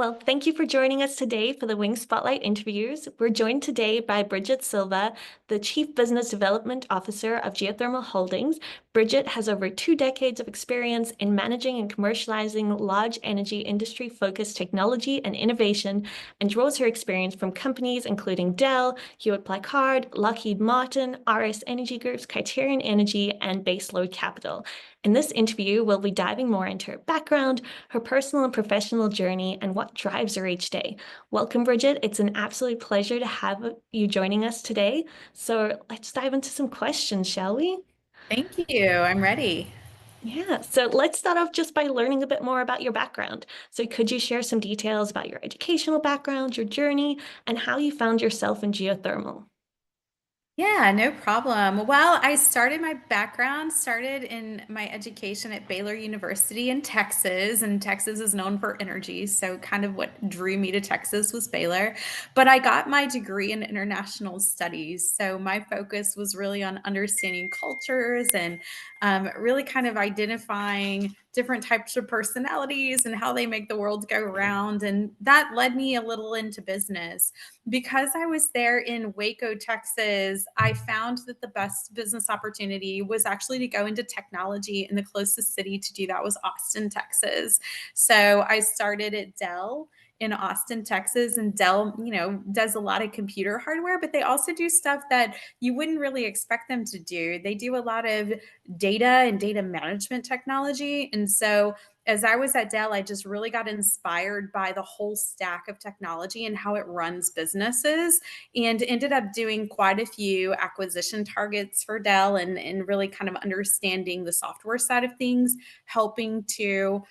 Well, thank you for joining us today for the Wing Spotlight interviews. We're joined today by Bridget Silva, the Chief Business Development Officer of Geothermal Holdings. Bridget has over 2 decades of experience in managing and commercializing large energy industry-focused technology and innovation, and draws her experience from companies including Dell, Hewlett Packard, Lockheed Martin, RS Energy Group's Criterion Energy, and Baseload Capital. In this interview, we'll be diving more into her background, her personal and professional journey, and what drives her each day. Welcome, Bridget. It's an absolute pleasure to have you joining us today. So let's dive into some questions, shall we? Thank you. I'm ready. Yeah, so let's start off just by learning a bit more about your background. So could you share some details about your educational background, your journey, and how you found yourself in geothermal? Yeah, no problem. Well, I started my background, started in my education at Baylor University in Texas, and Texas is known for energy. So, kind of what drew me to Texas was Baylor. But I got my degree in international studies. So, my focus was really on understanding cultures and really kind of identifying different types of personalities and how they make the world go round. And that led me a little into business. Because I was there in Waco, Texas, I found that the best business opportunity was actually to go into technology, and the closest city to do that was Austin, Texas. So I started at Dell in Austin, Texas, and Dell, does a lot of computer hardware, but they also do stuff that you wouldn't really expect them to do. They do a lot of data and data management technology. And so as I was at Dell, I just really got inspired by the whole stack of technology and how it runs businesses, and ended up doing quite a few acquisition targets for Dell, and really kind of understanding the software side of things, helping to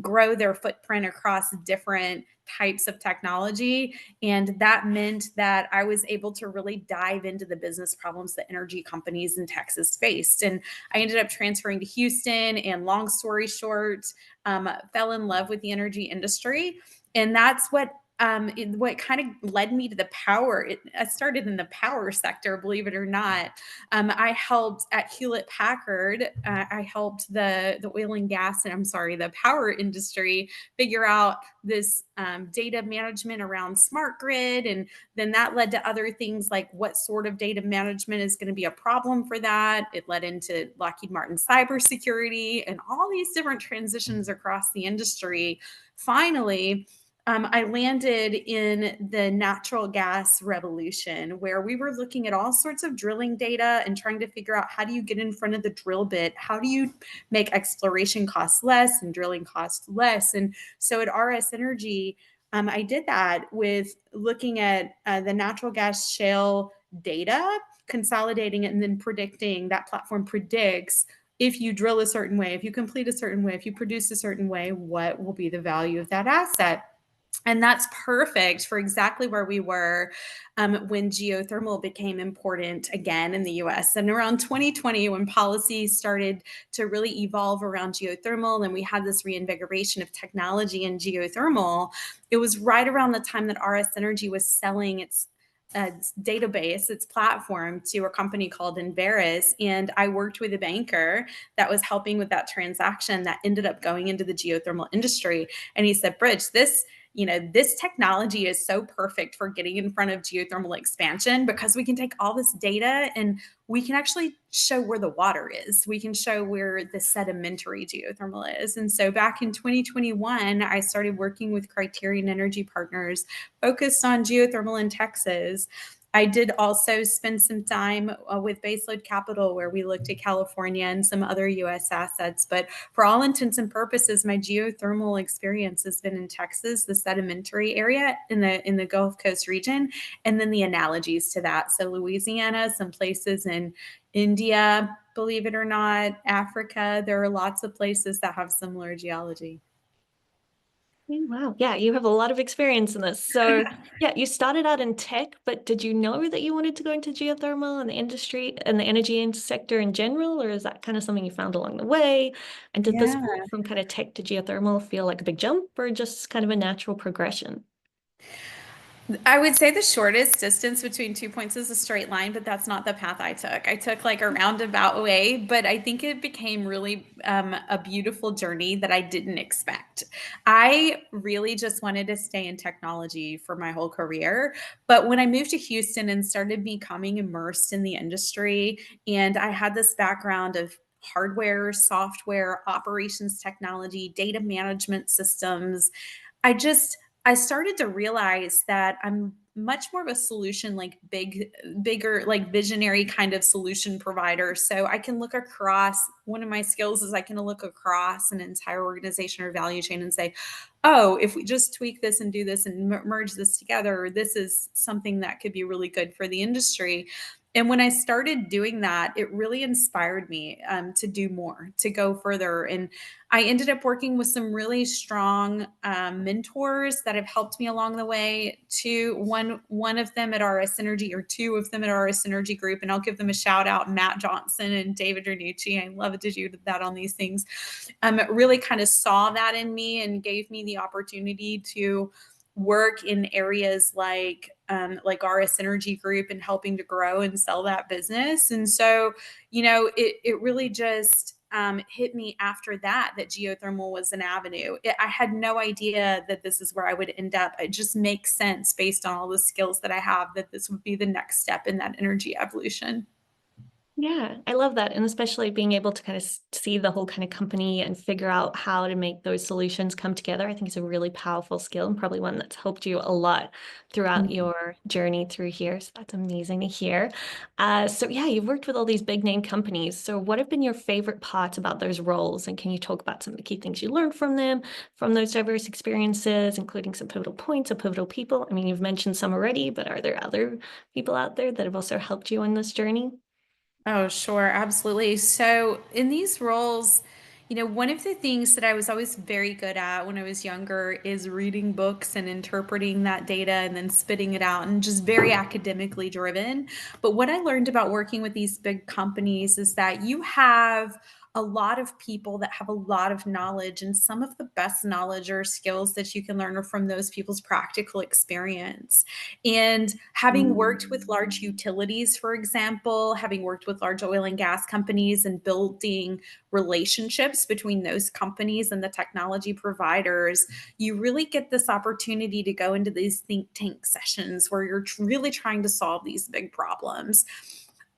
grow their footprint across different types of technology. And that meant that I was able to really dive into the business problems that energy companies in Texas faced. And I ended up transferring to Houston, and long story short, fell in love with the energy industry. And that's what kind of led me to the power. I started in the power sector, believe it or not. I helped at Hewlett Packard. I helped the oil and gas, and I'm sorry, the power industry figure out this data management around smart grid, and then that led to other things like what sort of data management is going to be a problem for that. It led into Lockheed Martin cybersecurity and all these different transitions across the industry. Finally, I landed in the natural gas revolution, where we were looking at all sorts of drilling data and trying to figure out, how do you get in front of the drill bit? How do you make exploration costs less and drilling costs less? And so at RS Energy, I did that with looking at the natural gas shale data, consolidating it, and then predicting. That platform predicts, if you drill a certain way, if you complete a certain way, if you produce a certain way, what will be the value of that asset? And that's perfect for exactly where we were when geothermal became important again in the US. And around 2020, when policy started to really evolve around geothermal, and we had this reinvigoration of technology in geothermal, it was right around the time that RS Energy was selling its database, its platform, to a company called Enverus. And I worked with a banker that was helping with that transaction that ended up going into the geothermal industry. And he said, Bridge, this technology is so perfect for getting in front of geothermal expansion, because we can take all this data and we can actually show where the water is. We can show where the sedimentary geothermal is. And so back in 2021, I started working with Criterion Energy partners focused on geothermal in Texas. I did also spend some time with Baseload Capital, where we looked at California and some other US assets. But for all intents and purposes, my geothermal experience has been in Texas, the sedimentary area in the Gulf Coast region, and then the analogies to that. So Louisiana, some places in India, believe it or not, Africa. There are lots of places that have similar geology. Wow. Yeah, you have a lot of experience in this. So, yeah, you started out in tech, but did you know that you wanted to go into geothermal and the industry and the sector in general, or is that kind of something you found along the way? And did this Yeah. move from kind of tech to geothermal feel like a big jump, or just kind of a natural progression? I would say the shortest distance between 2 points is a straight line, but that's not the path I took. I took like a roundabout way, but I think it became really a beautiful journey that I didn't expect. I really just wanted to stay in technology for my whole career. But when I moved to Houston and started becoming immersed in the industry, and I had this background of hardware, software, operations technology, data management systems, I just I started to realize that I'm much more of a solution, like bigger, like visionary kind of solution provider. So I can look across, one of my skills is I can look across an entire organization or value chain and say, oh, if we just tweak this and do this and merge this together, this is something that could be really good for the industry. And when I started doing that, it really inspired me to do more, to go further. And I ended up working with some really strong mentors that have helped me along the way. One of them at RS Energy, or two of them at RS Energy Group, and I'll give them a shout out: Matt Johnson and David Ranucci. I love to do that on these things. Really kind of saw that in me and gave me the opportunity to work in areas like RS Energy Group and helping to grow and sell that business. And so, it really just hit me after that geothermal was an avenue. I had no idea that this is where I would end up. It just makes sense based on all the skills that I have that this would be the next step in that energy evolution. Yeah, I love that. And especially being able to kind of see the whole kind of company and figure out how to make those solutions come together. I think it's a really powerful skill and probably one that's helped you a lot throughout your journey through here. So that's amazing to hear. So yeah, you've worked with all these big name companies. So what have been your favorite parts about those roles? And can you talk about some of the key things you learned from them, from those diverse experiences, including some pivotal points or pivotal people? I mean, you've mentioned some already, but are there other people out there that have also helped you on this journey? Oh, sure, absolutely. So, in these roles, one of the things that I was always very good at when I was younger is reading books and interpreting that data and then spitting it out, and just very academically driven. But what I learned about working with these big companies is that you have a lot of people that have a lot of knowledge, and some of the best knowledge or skills that you can learn are from those people's practical experience. And having worked with large utilities, for example, having worked with large oil and gas companies and building relationships between those companies and the technology providers, you really get this opportunity to go into these think tank sessions where you're really trying to solve these big problems.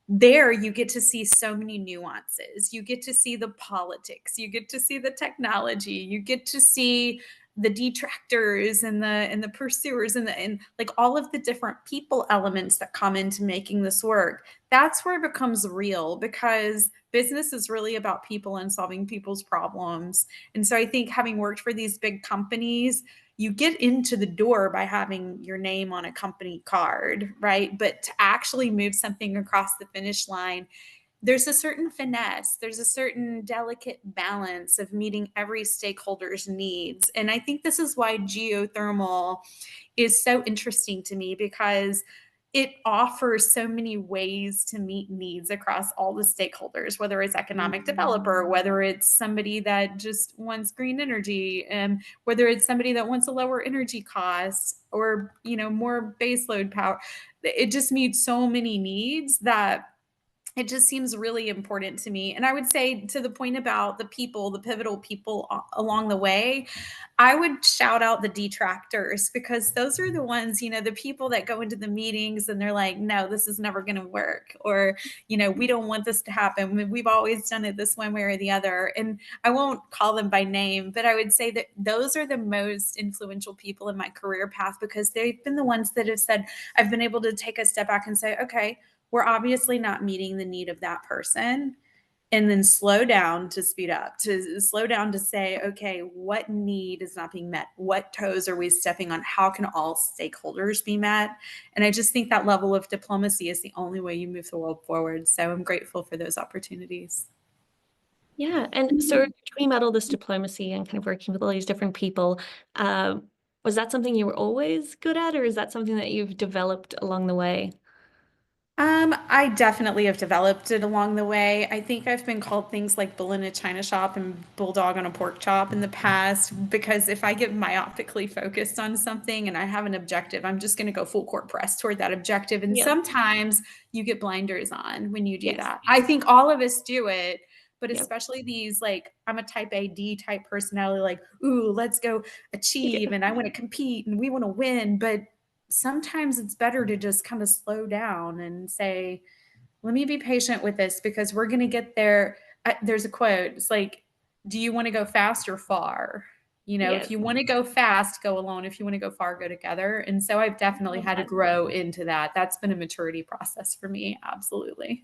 There you get to see so many nuances. You get to see the politics, you get to see the technology, you get to see the detractors and the pursuers and like all of the different people elements that come into making this work. That's where it becomes real, because business is really about people and solving people's problems. And so I think, having worked for these big companies, you get into the door by having your name on a company card, right? But to actually move something across the finish line, there's a certain finesse, there's a certain delicate balance of meeting every stakeholder's needs. And I think this is why geothermal is so interesting to me, because it offers so many ways to meet needs across all the stakeholders, whether it's economic developer, whether it's somebody that just wants green energy, and whether it's somebody that wants a lower energy cost, or more baseload power. It just meets so many needs that it just seems really important to me. And I would say, to the point about the people, the pivotal people along the way, I would shout out the detractors, because those are the ones, the people that go into the meetings and they're like, no, this is never going to work. Or, we don't want this to happen. We've always done it this one way or the other. And I won't call them by name, but I would say that those are the most influential people in my career path, because they've been the ones that have said, I've been able to take a step back and say, okay, we're obviously not meeting the need of that person. And then slow down to speed up, to slow down to say, okay, what need is not being met? What toes are we stepping on? How can all stakeholders be met? And I just think that level of diplomacy is the only way you move the world forward. So I'm grateful for those opportunities. Yeah, and so talking about all this diplomacy and kind of working with all these different people, uh, was that something you were always good at, or is that something that you've developed along the way? I definitely have developed it along the way. I think I've been called things like bull in a china shop and bulldog on a pork chop in the past because if I get myopically focused on something and I have an objective, I'm just going to go full court press toward that objective. And Yeah. sometimes you get blinders on when you do Yes. that. I think all of us do it, but Yep. especially these like I'm a type A, D type personality, like, ooh, let's go achieve Yeah. and I want to compete and we want to win. But sometimes it's better to just kind of slow down and say, let me be patient with this because we're going to get there. There's a quote. It's like, do you want to go fast or far? You know, if Yes. you want to go fast, go alone. If you want to go far, go together. And so I've I definitely love had to that. grow into that. That's been a maturity process for me. Absolutely.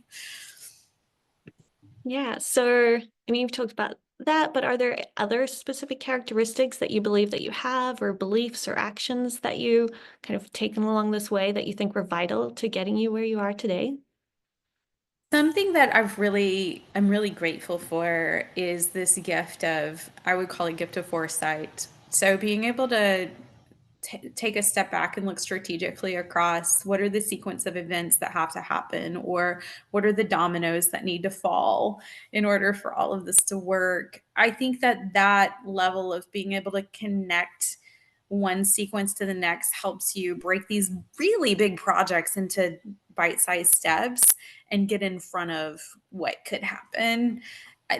Yeah. So, I mean, you've talked about that, but are there other specific characteristics that you believe that you have, or beliefs or actions that you kind of taken along this way that you think were vital to getting you where you are today? Something that I'm really grateful for is this gift of, I would call it gift of foresight. So being able to take a step back and look strategically across what are the sequence of events that have to happen or what are the dominoes that need to fall in order for all of this to work. I think that that level of being able to connect one sequence to the next helps you break these really big projects into bite-sized steps and get in front of what could happen.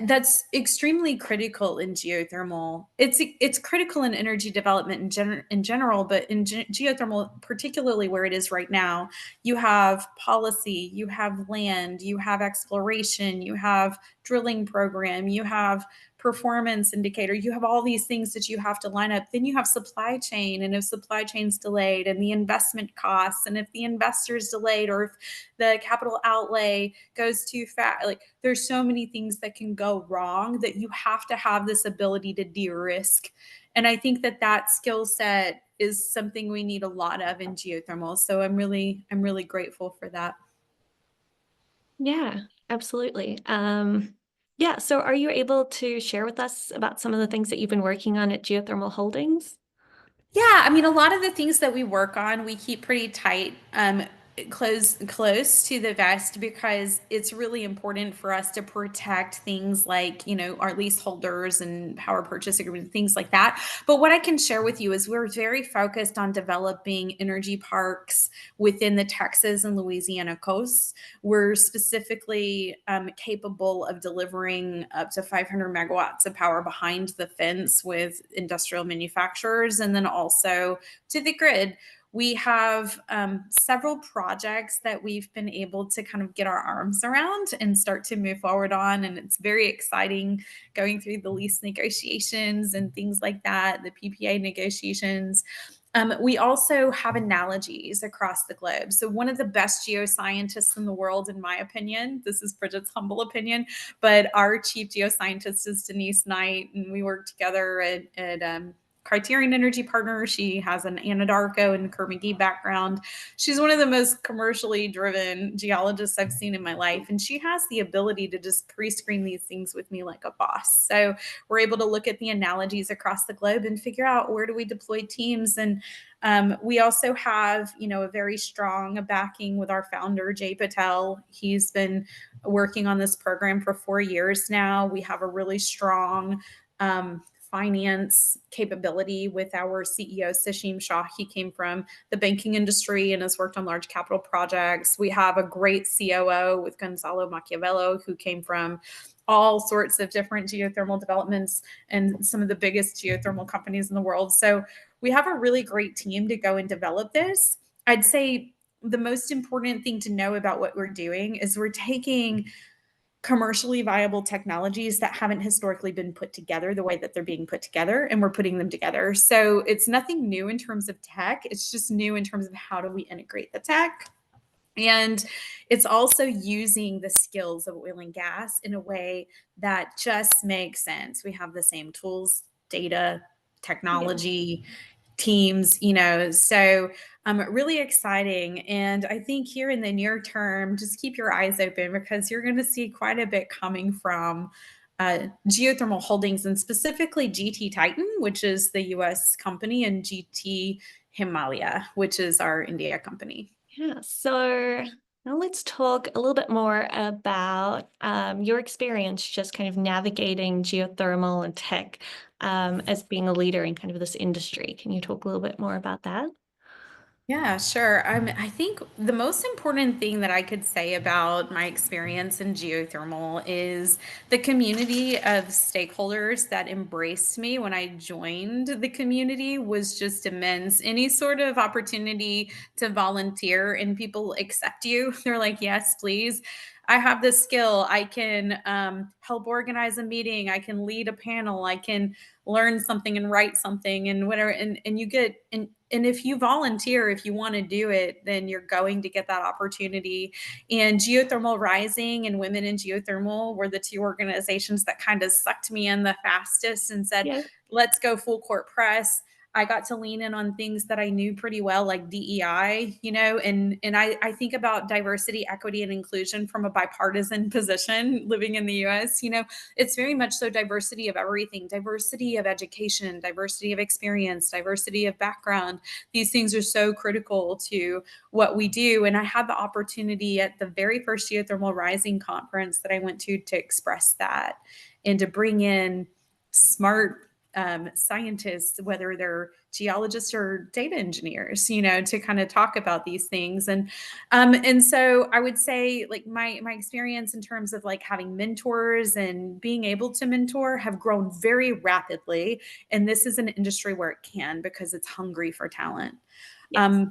That's extremely critical in geothermal. It's critical in energy development in general, but in geothermal, particularly where it is right now, you have policy, you have land, you have exploration, you have drilling program, you have performance indicator, you have all these things that you have to line up. Then you have supply chain, and if supply chain's delayed, and the investment costs, and if the investor's delayed, or if the capital outlay goes too fast, like there's so many things that can go wrong that you have to have this ability to de-risk. And I think that that skill set is something we need a lot of in geothermal. So I'm really grateful for that. Yeah, absolutely. Yeah, so are you able to share with us about some of the things that you've been working on at Geothermal Holdings? Yeah, I mean, a lot of the things that we work on, we keep pretty tight, close to the vest because it's really important for us to protect things like, our leaseholders and power purchase agreement, things like that. But what I can share with you is we're very focused on developing energy parks within the Texas and Louisiana coasts. We're specifically capable of delivering up to 500 megawatts of power behind the fence with industrial manufacturers and then also to the grid. We have several projects that we've been able to kind of get our arms around and start to move forward on. And it's very exciting going through the lease negotiations and things like that, the PPA negotiations. We also have analogies across the globe. So, one of the best geoscientists in the world, in my opinion, this is Bridget's humble opinion, but our chief geoscientist is Denise Knight, and we work together at Criterion Energy Partner. She has an Anadarko and Kerr-McGee background. She's one of the most commercially driven geologists I've seen in my life, and she has the ability to just pre-screen these things with me like a boss. So we're able to look at the analogies across the globe and figure out where do we deploy teams. And we also have, a very strong backing with our founder, Jay Patel. He's been working on this program for 4 years now. We have a really strong finance capability with our CEO, Sashim Shah. He came from the banking industry and has worked on large capital projects. We have a great COO with Gonzalo Machiavello, who came from all sorts of different geothermal developments and some of the biggest geothermal companies in the world. So we have a really great team to go and develop this. I'd say the most important thing to know about what we're doing is we're taking commercially viable technologies that haven't historically been put together the way that they're being put together, and we're putting them together. So it's nothing new in terms of tech, it's just new in terms of how do we integrate the tech. And it's also using the skills of oil and gas in a way that just makes sense. We have the same tools, data, Yeah. technology, teams, so really exciting. And I think here in the near term, just keep your eyes open because you're going to see quite a bit coming from geothermal holdings and specifically GT Titan, which is the US company, and GT Himalaya, which is our India company. Yeah. So Now let's talk a little bit more about your experience just kind of navigating geothermal and tech as being a leader in kind of this industry. Can you talk a little bit more about that? Yeah, sure. I think the most important thing that I could say about my experience in geothermal is the community of stakeholders that embraced me when I joined the community was just immense. Any sort of opportunity to volunteer and people accept you, they're like, yes, please. I have this skill. I can help organize a meeting. I can lead a panel. I can learn something and write something and whatever. And you get, and if you volunteer, if you want to do it, then you're going to get that opportunity. And Geothermal Rising and Women in Geothermal were the two organizations that kind of sucked me in the fastest and said, Yeah, let's go full court press. I got to lean in on things that I knew pretty well, like DEI, and I think about diversity, equity, and inclusion from a bipartisan position living in the US. It's very much so diversity of everything, diversity of education, diversity of experience, diversity of background. These things are so critical to what we do. And I had the opportunity at the very first Geothermal Rising conference that I went to express that and to bring in smart scientists, whether they're geologists or data engineers, to kind of talk about these things. And so I would say, like, my experience in terms of like having mentors and being able to mentor have grown very rapidly. And this is an industry where it can because it's hungry for talent. yes. Um,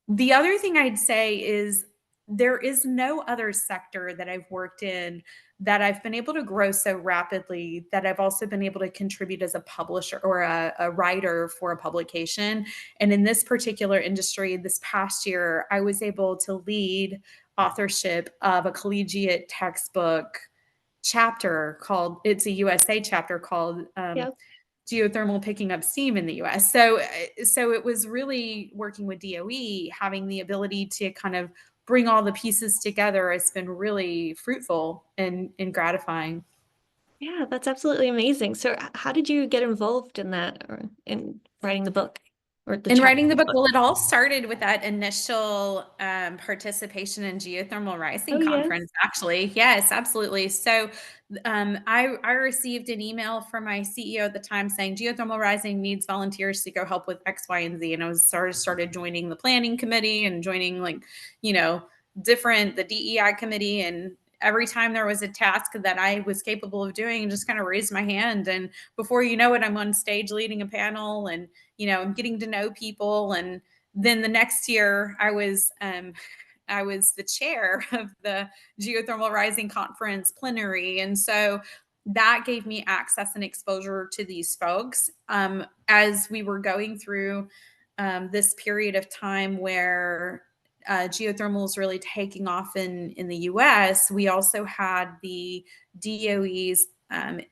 the other thing I'd say is there is no other sector that I've worked in that I've been able to grow so rapidly that I've also been able to contribute as a publisher or a writer for a publication. And in this particular industry, this past year, I was able to lead authorship of a collegiate textbook chapter called, it's a USA chapter called Yeah. geothermal picking up steam in the US. So it was really working with DOE, having the ability to kind of bring all the pieces together. It's been really fruitful and gratifying. Yeah, that's absolutely amazing. So how did you get involved in that or in writing the book or the In chapter writing the of the book, book? well, it all started with that initial participation in Geothermal Oh, Rising yes. Conference, actually. Yes, absolutely. So I received an email from my CEO at the time saying Geothermal Rising needs volunteers to go help with X, Y, and Z. And I was started joining the planning committee and joining, like, you know, the DEI committee. And every time there was a task that I was capable of doing, just kind of raised my hand. And before you know it, I'm on stage leading a panel and I'm getting to know people. And then the next year, I was the chair of the Geothermal Rising Conference plenary, and so that gave me access and exposure to these folks as we were going through this period of time where geothermal is really taking off in the U.S. We also had the DOE's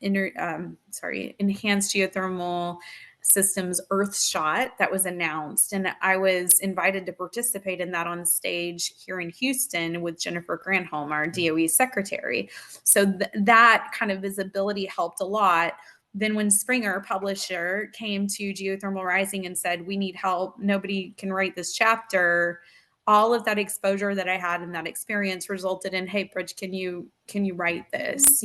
enhanced geothermal systems Earthshot that was announced, and I was invited to participate in that on stage here in Houston with Jennifer Granholm, our DOE secretary. So that kind of visibility helped a lot. Then when Springer, publisher, came to Geothermal Rising and said, we need help, nobody can write this chapter, all of that exposure that I had and that experience resulted in, hey, Bridge, can you write this?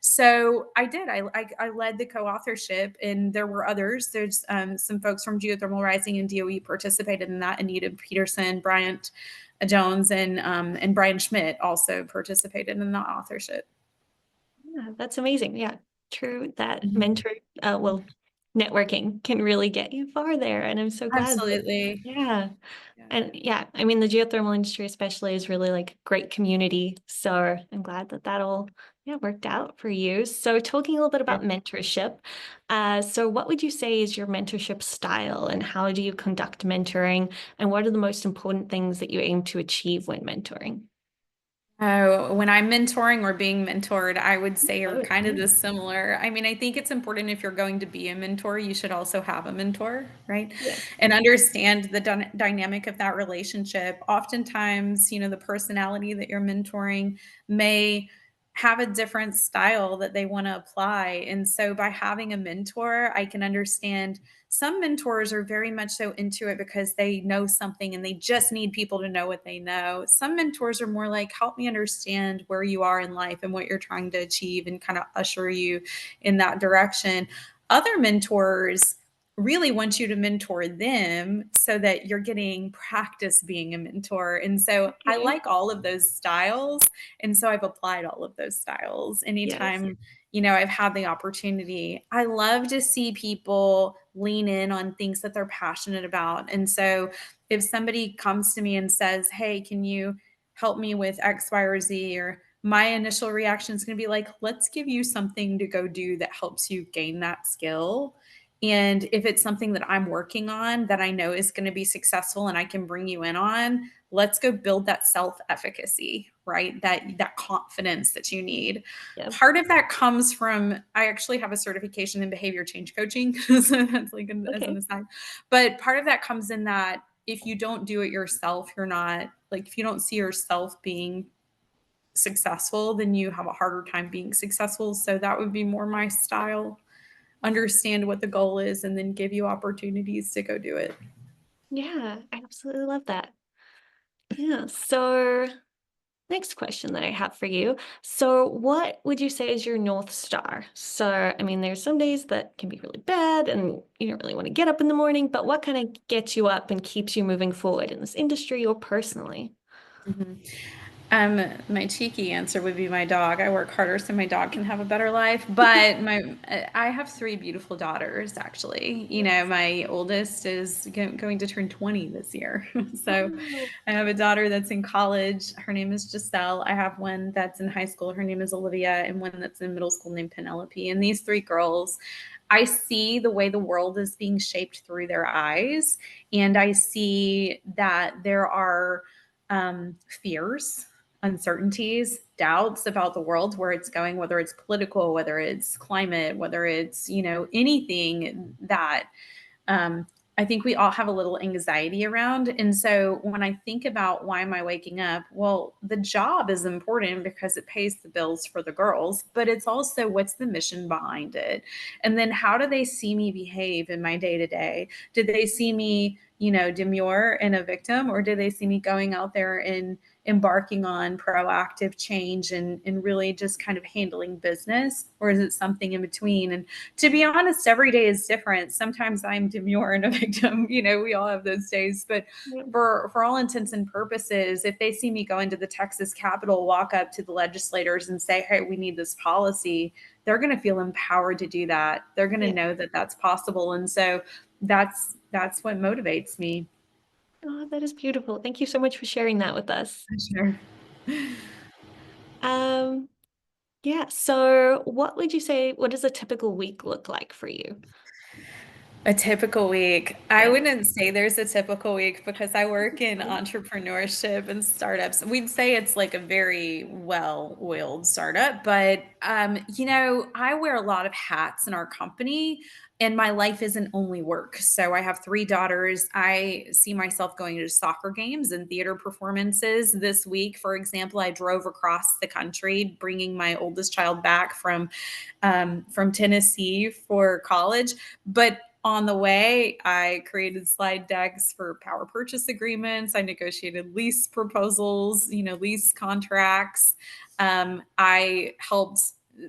So I did. I led the co-authorship, and there were others. There's some folks from Geothermal Rising and DOE participated in that. Anita Peterson, Bryant Jones, and Brian Schmidt also participated in the authorship. Yeah, that's amazing. Yeah, true that Mhm. mentor, well, networking can really get you far there. And I'm so glad that, Absolutely. yeah. Yeah. And yeah, I mean, the geothermal industry especially is really like great community. So I'm glad that that all, yeah, worked out for you. So talking a little bit about mentorship. So what would you say is your mentorship style and how do you conduct mentoring? And what are the most important things that you aim to achieve when mentoring? Oh, when I'm mentoring or being mentored, I would say are Oh, kind of yeah. the similar. I mean, I think it's important if you're going to be a mentor, you should also have a mentor, right? Yeah. And understand the dynamic of that relationship. Oftentimes, the personality that you're mentoring may have a different style that they want to apply. And so by having a mentor, I can understand some mentors are very much so into it because they know something and they just need people to know what they know. Some mentors are more like, help me understand where you are in life and what you're trying to achieve and kind of usher you in that direction. Other mentors really want you to mentor them so that you're getting practice being a mentor. And so I Okay. like all of those styles. And so I've applied all of those styles Yes. anytime, I've had the opportunity. I love to see people lean in on things that they're passionate about. And so if somebody comes to me and says, hey, can you help me with X, Y, or Z? Or my initial reaction is going to be like, let's give you something to go do that helps you gain that skill. And if it's something that I'm working on that I know is going to be successful and I can bring you in on, let's go build that self-efficacy, right? That confidence that you need. Yep. Part of that comes from, I actually have a certification in behavior change coaching. So that's like as an Okay. aside. But part of that comes in that if you don't do it yourself, you're not like, if you don't see yourself being successful, then you have a harder time being successful. So that would be more my style. Understand what the goal is and then give you opportunities to go do it. Yeah, I absolutely love that. Yeah. So next question that I have for you. So what would you say is your North Star? So, I mean, there's some days that can be really bad and you don't really want to get up in the morning, but what kind of gets you up and keeps you moving forward in this industry or personally? Mhm. My cheeky answer would be my dog. I work harder so my dog can have a better life. But I have three beautiful daughters, actually. Yes. My oldest is going to turn 20 this year. So Wow. I have a daughter that's in college. Her name is Giselle. I have one that's in high school. Her name is Olivia, and one that's in middle school named Penelope. And these three girls, I see the way the world is being shaped through their eyes. And I see that there are fears, uncertainties, doubts about the world, where it's going, whether it's political, whether it's climate, whether it's, anything that um, I think we all have a little anxiety around. And so when I think about why am I waking up, well, the job is important because it pays the bills for the girls, but it's also what's the mission behind it? And then how do they see me behave in my day to day? Did they see me, demure and a victim, or did they see me going out there and embarking on proactive change and really just kind of handling business? Or is it something in between? And to be honest, every day is different. Sometimes I'm demure and a victim. We all have those days. But Yep. for all intents and purposes, if they see me go into the Texas Capitol, walk up to the legislators and say, "Hey, we need this policy," they're going to feel empowered to do that. They're going to Yeah. know that that's possible, and so that's what motivates me. Oh, that is beautiful. Thank you so much for sharing that with us. Sure. Um, yeah, so what does a typical week look like for you? A typical week. I Yeah. wouldn't say there's a typical week because I work in Okay. entrepreneurship and startups. We'd say it's like a very well-oiled startup, but I wear a lot of hats in our company and my life isn't only work. So I have three daughters. I see myself going to soccer games and theater performances. This week, for example, I drove across the country bringing my oldest child back from Tennessee for college. But on the way, I created slide decks for power purchase agreements. I negotiated lease proposals, lease contracts. I helped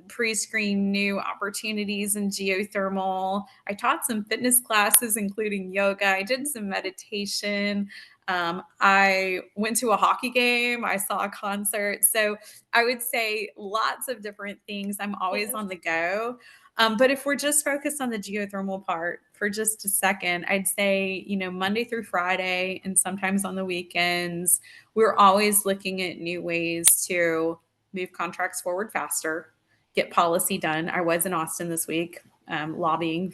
pre-screen new opportunities in geothermal. I taught some fitness classes, including yoga. I did some meditation. I went to a hockey game. I saw a concert. So I would say lots of different things. I'm always Yes. on the go. But if we're just focused on the geothermal part for just a second, I'd say, Monday through Friday and sometimes on the weekends, we're always looking at new ways to move contracts forward faster, get policy done. I was in Austin this week, advocating,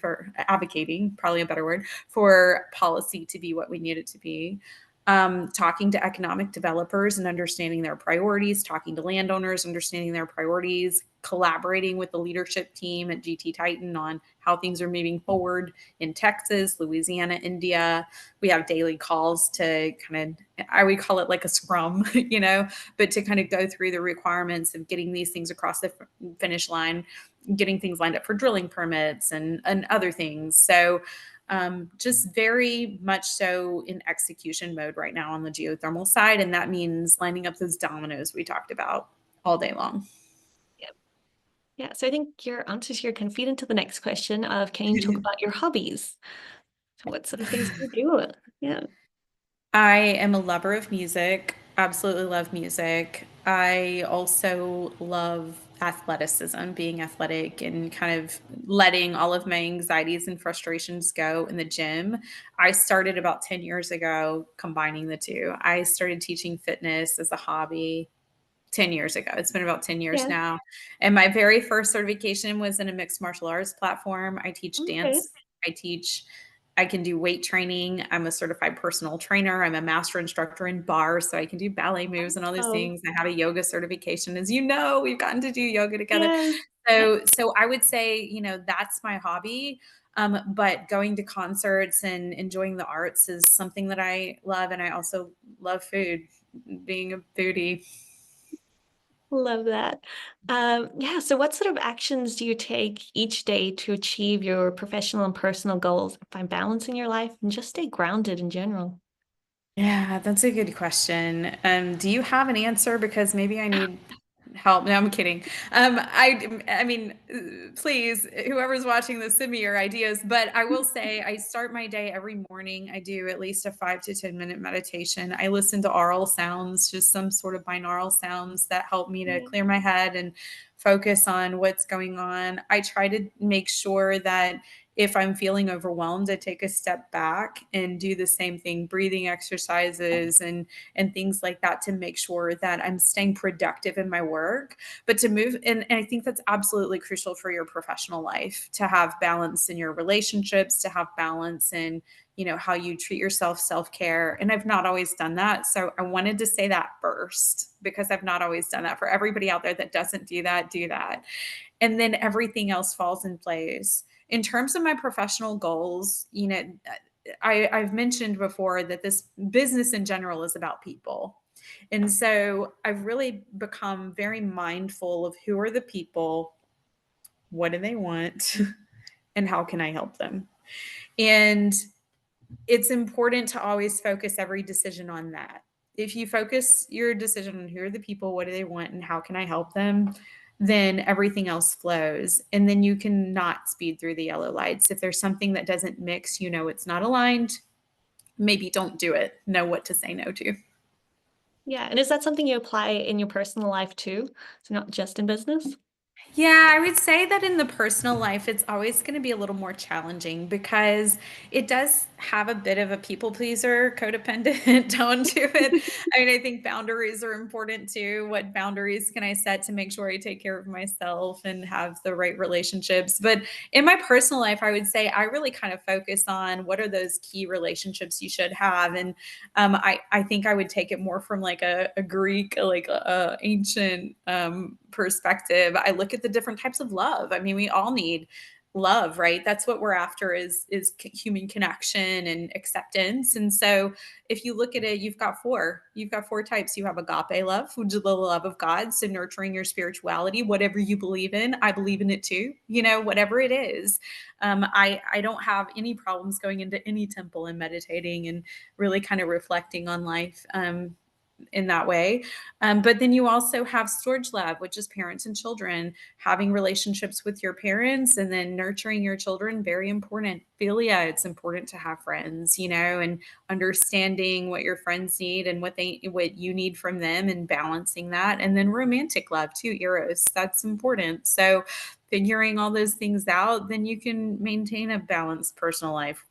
probably a better word, for policy to be what we need it to be. talking to economic developers and understanding their priorities, talking to landowners, understanding their priorities, collaborating with the leadership team at GT Titan on how things are moving forward in Texas, Louisiana, India. We have daily calls to kind of, I would call it like a scrum, but to kind of go through the requirements of getting these things across the finish line, getting things lined up for drilling permits and other things. So just very much so in execution mode right now on the geothermal side. And that means lining up those dominoes we talked about all day long. Yeah. Yeah. So I think your answers here can feed into the next question of, can you talk about your hobbies? So what sort of things do you do? Yeah. I am a lover of music, absolutely love music. I also love athleticism, being athletic and kind of letting all of my anxieties and frustrations go in the gym. I started about 10 years ago combining the two. I started teaching fitness as a hobby 10 years ago. It's been about 10 years Yeah. now. And my very first certification was in a mixed martial arts platform. I teach Okay. dance. I can do weight training. I'm a certified personal trainer. I'm a master instructor in bars, so I can do ballet moves and all these Oh, things. I have a yoga certification. As you know, we've gotten to do yoga together. yes. Yeah. So I would say, that's my hobby. But going to concerts and enjoying the arts is something that I love. And I also love food, being a foodie. Love that. Yeah. So what sort of actions do you take each day to achieve your professional and personal goals, find balance in your life, and just stay grounded in general? Yeah, that's a good question. Do you have an answer? Because maybe I need help. No, I'm kidding. I mean, please, whoever's watching this, send me your ideas. But I will say, I start my day every morning. I do at least a 5 to 10 minute meditation. I listen to aural sounds, just some sort of binaural sounds that help me to Yeah. clear my head and focus on what's going on. I try to make sure that if I'm feeling overwhelmed, I take a step back and do the same thing, breathing exercises and things like that to make sure that I'm staying productive in my work. But to move, and I think that's absolutely crucial for your professional life to have balance in your relationships, to have balance in how you treat yourself, self-care. And I've not always done that. So I wanted to say that first because I've not always done that. For everybody out there that doesn't do that, do that. And then everything else falls in place. In terms of my professional goals, I've mentioned before that this business in general is about people. And so I've really become very mindful of who are the people, what do they want, and how can I help them? And it's important to always focus every decision on that. If you focus your decision on who are the people, what do they want, and how can I help them, then everything else flows. And then you can not speed through the yellow lights. If there's something that doesn't mix, it's not aligned, maybe don't do it. Know what to say no to. Yeah. And is that something you apply in your personal life too? So not just in business? Yeah, I would say that in the personal life, it's always going to be a little more challenging because it does have a bit of a people pleaser, codependent tone to it. I mean, I think boundaries are important too. What boundaries can I set to make sure I take care of myself and have the right relationships? But in my personal life, I would say I really kind of focus on what are those key relationships you should have. And I think I would take it more from like a Greek, like a ancient perspective. I look at the different types of love. I mean, we all need love, right? That's what we're after is human connection and acceptance. And so if you look at it, you've got four types. You have agape love, which is the love of God, so nurturing your spirituality, whatever you believe in. I believe in it too, whatever it is. I don't have any problems going into any temple and meditating and really kind of reflecting on life in that way. But then you also have storage love, which is parents and children, having relationships with your parents and then nurturing your children. Very important. Philia, it's important to have friends, and understanding what your friends need and what you need from them and balancing that. And then romantic love too, Eros. That's important. So figuring all those things out, then you can maintain a balanced personal life.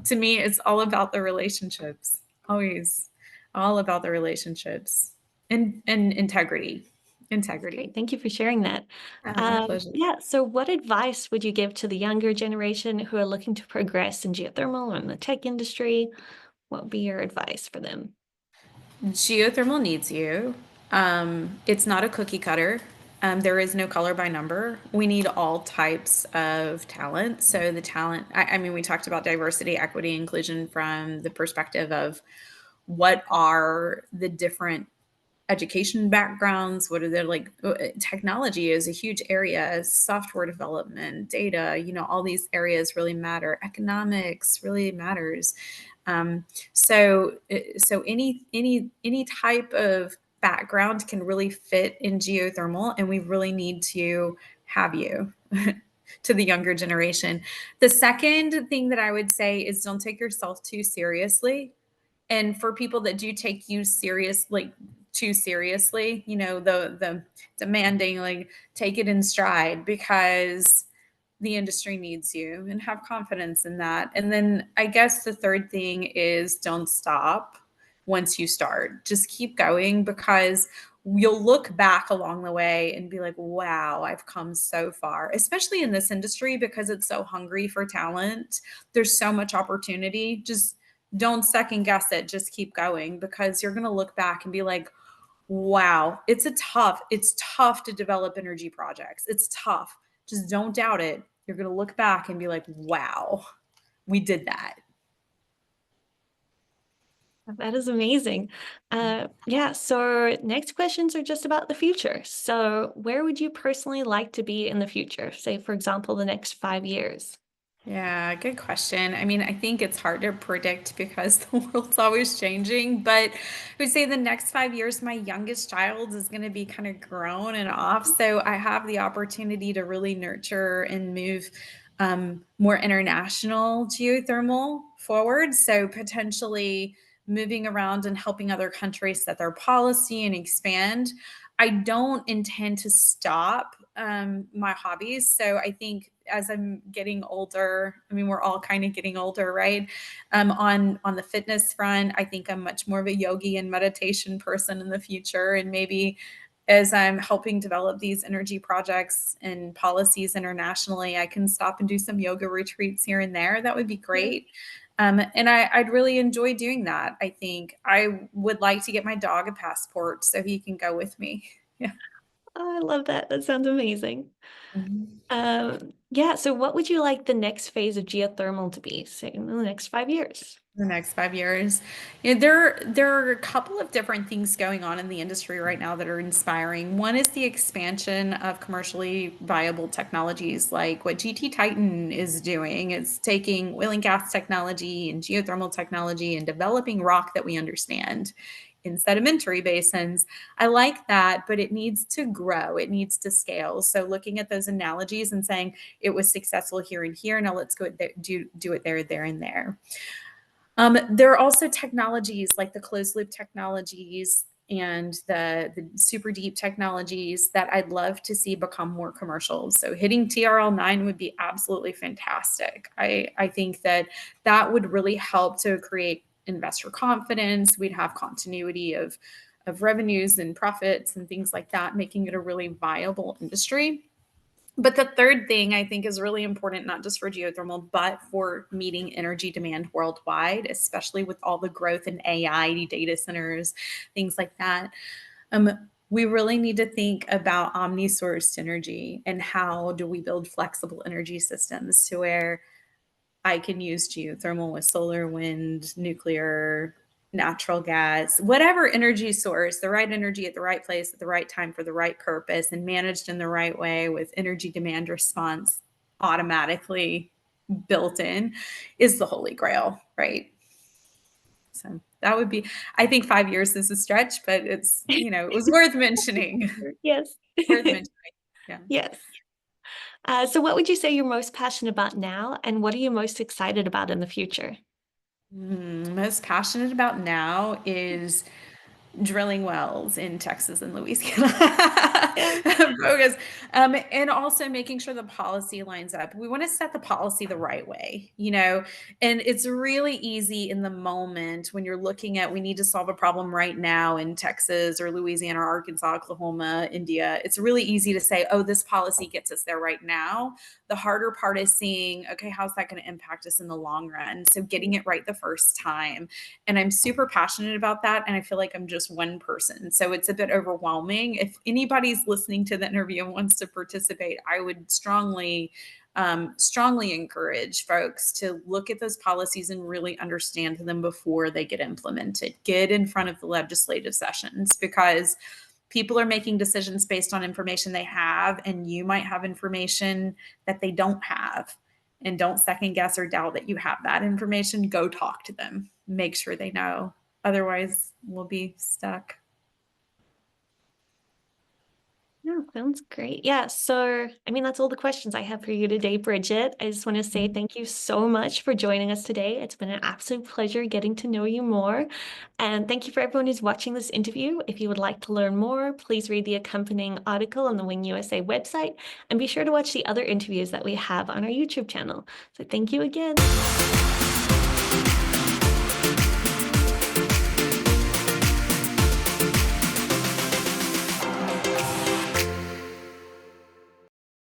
To me, it's all about the relationships. Always all about the relationships and integrity. Great. Thank you for sharing that. My pleasure. Yeah. So what advice would you give to the younger generation who are looking to progress in geothermal or in the tech industry? What would be your advice for them? Geothermal needs you. It's not a cookie cutter. There is no color by number. We need all types of talent. So the talent, I mean, we talked about diversity, equity, inclusion from the perspective of what are the different education backgrounds, what are their like technology is a huge area, software development, data, all these areas really matter. Economics really matters. So any type of background can really fit in geothermal, and we really need to have you to the younger generation. The second thing that I would say is don't take yourself too seriously. And for people that do take you too seriously, the demanding, like, take it in stride, because the industry needs you, and have confidence in that. And then I guess the third thing is don't stop once you start. Just keep going, because you'll look back along the way and be like, wow, I've come so far, especially in this industry because it's so hungry for talent. There's so much opportunity. Just don't second guess it. Just keep going, because you're going to look back and be like, wow, it's tough to develop energy projects. It's tough. Just don't doubt it. You're going to look back and be like, wow, we did that. That is amazing. Yeah, so next questions are just about the future. So where would you personally like to be in the future? Say, for example, the next 5 years. Yeah, good question. I mean, I think it's hard to predict because the world's always changing, but I would say the next 5 years, my youngest child is going to be kind of grown and off. So I have the opportunity to really nurture and move more international geothermal forward. So potentially moving around and helping other countries set their policy and expand. I don't intend to stop my hobbies. So I think as I'm getting older, I mean, we're all kind of getting older, right? On the fitness front, I think I'm much more of a yogi and meditation person in the future. And maybe as I'm helping develop these energy projects and policies internationally, I can stop and do some yoga retreats here and there. That would be Yeah. great. And I'd really enjoy doing that. I think I would like to get my dog a passport so he can go with me. Yeah. Oh, I love that. That sounds amazing. Mhm. Yeah, so what would you like the next phase of geothermal to be, say, in the next 5 years? The next 5 years. There are a couple of different things going on in the industry right now that are inspiring. One is the expansion of commercially viable technologies like what GT Titan is doing. It's taking oil and gas technology and geothermal technology and developing rock that we understand in sedimentary basins. I like that, but it needs to grow. It needs to scale. So looking at those analogies and saying it was successful here and here, now let's go do it there, there, and there. There are also technologies like the closed loop technologies and the super deep technologies that I'd love to see become more commercial. So hitting TRL 9 would be absolutely fantastic. I think that would really help to create investor confidence. We'd have continuity of revenues and profits and things like that, making it a really viable industry. But the third thing I think is really important, not just for geothermal, but for meeting energy demand worldwide, especially with all the growth in AI, data centers, things like that. We really need to think about omni-sourced energy and how do we build flexible energy systems to where I can use geothermal with solar, wind, nuclear, natural gas, whatever energy source, the right energy at the right place at the right time for the right purpose and managed in the right way with energy demand response automatically built in is the holy grail, right? So that would be, I think 5 years is a stretch, but it was worth mentioning. Yes. Worth mentioning. Yeah. Yes. So what would you say you're most passionate about now, and what are you most excited about in the future? Most passionate about now is drilling wells in Texas and Louisiana. Yeah. Focus. And also making sure the policy lines up. We want to set the policy the right way, and it's really easy in the moment when you're looking at we need to solve a problem right now in Texas or Louisiana or Arkansas, Oklahoma, India. It's really easy to say, oh, this policy gets us there right now. The harder part is seeing, okay, how's that going to impact us in the long run? So getting it right the first time. And I'm super passionate about that. And I feel like I'm just one person. So it's a bit overwhelming. If anybody's listening to the interview and wants to participate, I would strongly encourage folks to look at those policies and really understand them before they get implemented. Get in front of the legislative sessions because people are making decisions based on information they have, and you might have information that they don't have. And don't second guess or doubt that you have that information. Go talk to them. Make sure they know. Otherwise, we'll be stuck. No, sounds great. Yeah, so I mean, that's all the questions I have for you today, Bridget. I just want to say thank you so much for joining us today. It's been an absolute pleasure getting to know you more. And thank you for everyone who's watching this interview. If you would like to learn more, please read the accompanying article on the Wing USA website and be sure to watch the other interviews that we have on our YouTube channel. So thank you again.